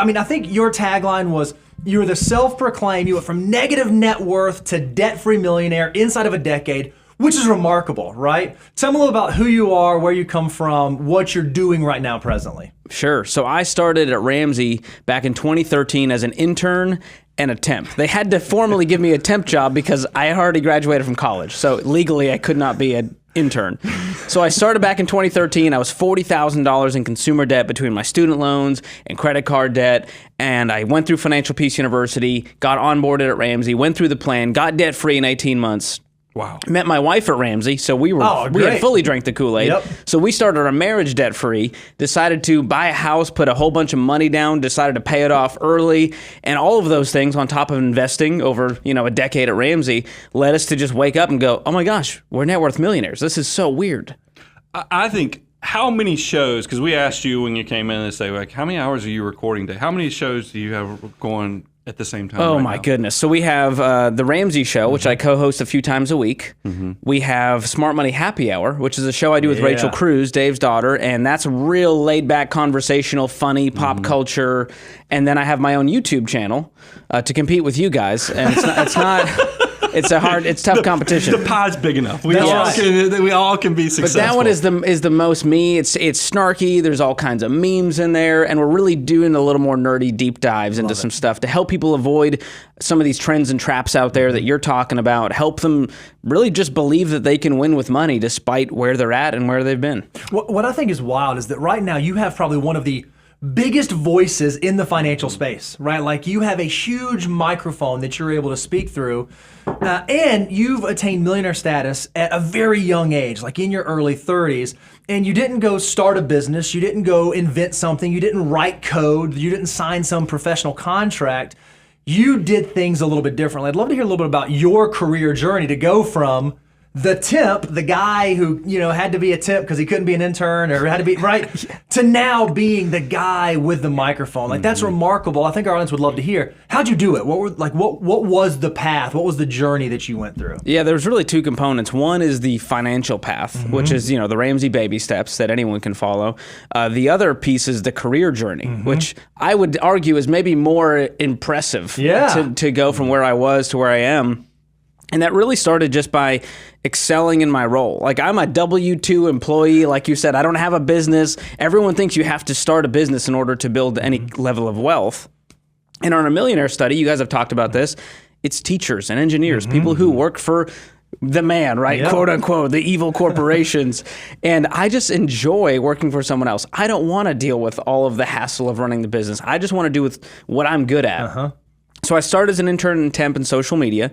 I mean, I think your tagline was, you're the self-proclaimed, you went from negative net worth to debt-free millionaire inside of a decade, which is remarkable, right? Tell me a little about who you are, where you come from, what you're doing right now presently. Sure. So I started at Ramsey back in 2013 as an intern and a temp. They had to formally give me a temp job because I had already graduated from college. So legally I could not be an intern. So I started back in 2013. I was $40,000 in consumer debt between my student loans and credit card debt. And I went through Financial Peace University, got onboarded at Ramsey, went through the plan, got debt free in 18 months. Wow. Met my wife at Ramsey, so we had fully drank the Kool-Aid. Yep. So we started our marriage debt-free, decided to buy a house, put a whole bunch of money down, decided to pay it off early, and all of those things on top of investing over, a decade at Ramsey led us to just wake up and go, oh my gosh, we're net worth millionaires. This is so weird. I think, how many shows, because we asked you when you came in to say, like, how many hours are you recording today? How many shows do you have going at the same time? Oh my goodness. So we have the Ramsey Show, which I co-host a few times a week. We have Smart Money Happy Hour, which is a show I do with Rachel Cruz, Dave's daughter, and that's real laid-back, conversational, funny, pop culture. And then I have my own YouTube channel to compete with you guys, and it's tough competition. The pie's big enough. We all can be successful. But that one is the most me. It's snarky. There's all kinds of memes in there, and we're really doing a little more nerdy deep dives into some stuff to help people avoid some of these trends and traps out there that you're talking about. Help them really just believe that they can win with money despite where they're at and where they've been. What I think is wild is that right now you have probably one of the biggest voices in the financial space, right? Like, you have a huge microphone that you're able to speak through, and you've attained millionaire status at a very young age, like in your early 30s, and you didn't go start a business, you didn't go invent something, you didn't write code, you didn't sign some professional contract. You did things a little bit differently. I'd love to hear a little bit about your career journey to go from the temp, the guy who, had to be a temp because he couldn't be an intern or had to be, right, to now being the guy with the microphone. Like, that's remarkable. I think our audience would love to hear. How'd you do it? What was the path? What was the journey that you went through? Yeah, there's really two components. One is the financial path, which is, the Ramsey baby steps that anyone can follow. The other piece is the career journey, which I wowould argue is maybe more impressive to go from where I was to where I am. And that really started just by excelling in my role. Like, I'm a W-2 employee. Like you said, I don't have a business. Everyone thinks you have to start a business in order to build any level of wealth. And on our millionaire study, you guys have talked about this, it's teachers and engineers, people who work for the man, right? Quote unquote, the evil corporations. And I just enjoy working for someone else. I don't want to deal with all of the hassle of running the business. I just want to do with what I'm good at. So I started as an intern and temp in social media,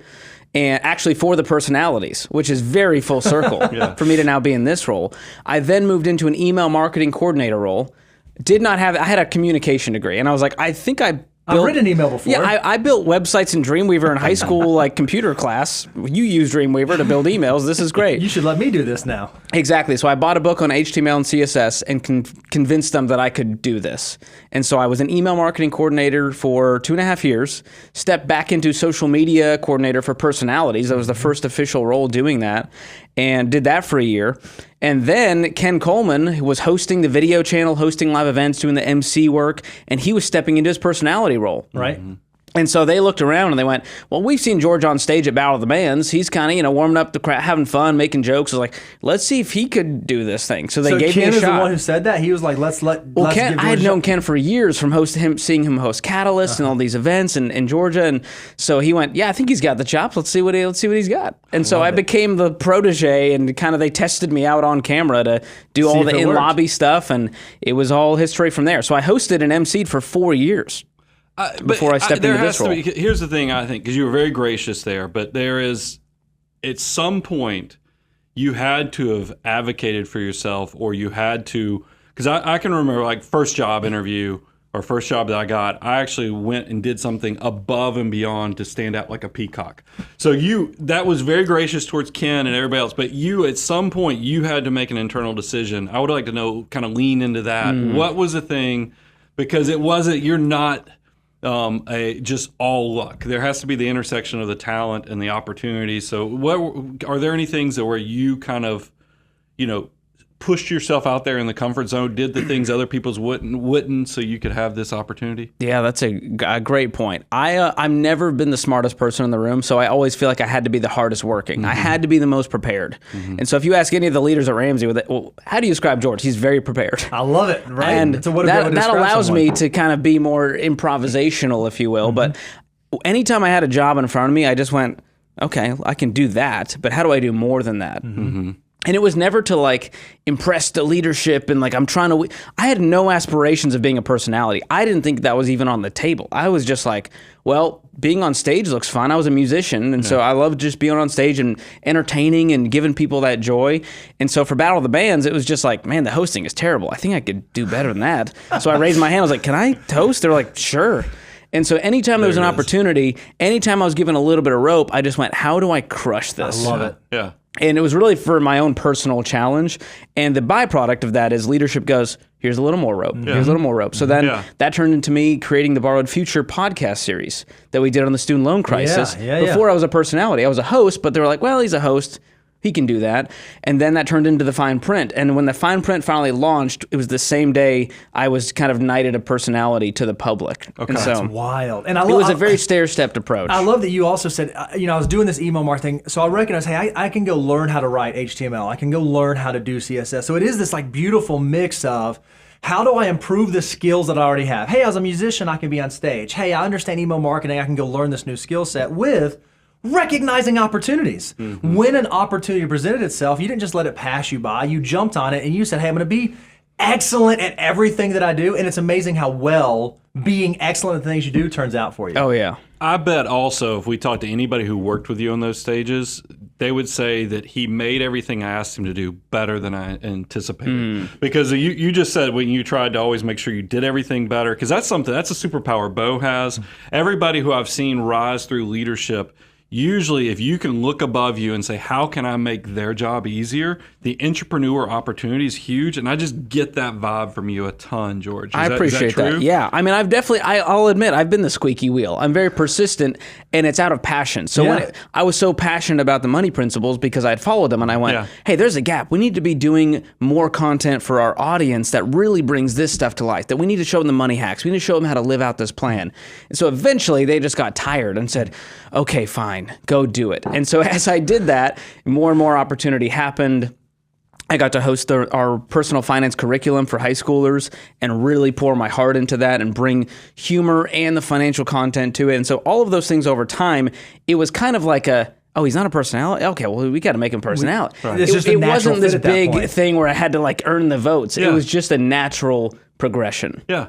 and actually for the personalities, which is very full circle for me to now be in this role. I then moved into an email marketing coordinator role. I had a communication degree, and I was like, I've written email before. Yeah, I built websites in Dreamweaver in high school, like computer class. You use Dreamweaver to build emails. This is great. You should let me do this now. Exactly. So I bought a book on HTML and CSS and convinced them that I could do this. And so I was an email marketing coordinator for 2.5 years, stepped back into social media coordinator for personalities. That was the first official role doing that, and did that for a year. And then Ken Coleman, who was hosting the video channel, hosting live events, doing the MC work, and he was stepping into his personality role. Right. And so they looked around and they went, well, we've seen George on stage at Battle of the Bands. He's kind of, warming up the crowd, having fun, making jokes. I was like, let's see if he could do this thing. So they gave Ken me a shot. is the one who said that? He was like, let's Ken, give I had George known Ken for years from seeing him host Catalyst and all these events in Georgia. And so he went, yeah, I think he's got the chops. Let's see what he's got. And so I became the protege, and kind of they tested me out on camera to do all the in-lobby stuff. And it was all history from there. So I hosted and MC'd for 4 years. Before I stepped into this role. Here's the thing, I think, because you were very gracious there, but there is, at some point, you had to have advocated for yourself, or you had to, because I can remember, like, first job interview, or first job that I got, I actually went and did something above and beyond to stand out like a peacock. So that was very gracious towards Ken and everybody else, but you, at some point, you had to make an internal decision. I would like to know, kind of lean into that. What was the thing? Because you're not just all luck. There has to be the intersection of the talent and the opportunity. So are there any things where you kind of, pushed yourself out there in the comfort zone, did the things other people wouldn't, so you could have this opportunity? Yeah, that's a great point. I've never been the smartest person in the room, so I always feel like I had to be the hardest working. I had to be the most prepared. And so if you ask any of the leaders at Ramsey, well, how do you describe George? He's very prepared. I love it, right? And So what a great way to that describe allows someone. me to kind of be more improvisational, if you will. But anytime I had a job in front of me, I just went, okay, I can do that, but how do I do more than that? And it was never to like impress the leadership and like I had no aspirations of being a personality. I didn't think that was even on the table. I was just like, well, being on stage looks fun. I was a musician, and so I loved just being on stage and entertaining and giving people that joy. And so for Battle of the Bands, it was just like, man, the hosting is terrible. I think I could do better than that. So I raised my hand. I was like, can I host? They're like, sure. And so anytime there was an opportunity, anytime I was given a little bit of rope, I just went, how do I crush this? I love it. Yeah. And it was really for my own personal challenge. And the byproduct of that is leadership goes, here's a little more rope. Here's a little more rope. So then that turned into me creating the Borrowed Future podcast series that we did on the student loan crisis. Before I was a personality. I was a host, but they were like, well, he's a host. He can do that. And then that turned into the fine print. And when the fine print finally launched, it was the same day I was kind of knighted a personality to the public. Okay. And so That's wild. And it was a very stair-stepped approach. I love that you also said, I was doing this email marketing, so I recognized, hey, I can go learn how to write HTML. I can go learn how to do CSS. So it is this like beautiful mix of, how do I improve the skills that I already have? Hey, as a musician, I can be on stage. Hey, I understand email marketing. I can go learn this new skill set with recognizing opportunities. When an opportunity presented itself, you didn't just let it pass you by. You jumped on it and you said, hey, I'm going to be excellent at everything that I do. And it's amazing how well being excellent at the things you do turns out for you. Oh, yeah. I bet also if we talked to anybody who worked with you on those stages, they would say that he made everything I asked him to do better than I anticipated. Because you just said when you tried to always make sure you did everything better, because that's a superpower Bo has. Everybody who I've seen rise through leadership, usually if you can look above you and say, how can I make their job easier? The entrepreneur opportunity is huge. And I just get that vibe from you a ton, George. I appreciate is that. True? Yeah. I mean, I'll admit, I've been the squeaky wheel. I'm very persistent, and it's out of passion. So when I was so passionate about the money principles because I had followed them, and I went, hey, there's a gap. We need to be doing more content for our audience that really brings this stuff to life, that we need to show them the money hacks. We need to show them how to live out this plan. And so eventually they just got tired and said, okay, fine. Go do it. And so as I did that, more and more opportunity happened. I got to host our personal finance curriculum for high schoolers and really pour my heart into that and bring humor and the financial content to it. And so all of those things over time, it was kind of like oh, he's not a personality? Okay, well, we got to make him personality. It wasn't this big thing where I had to like earn the votes. It was just a natural progression. Yeah.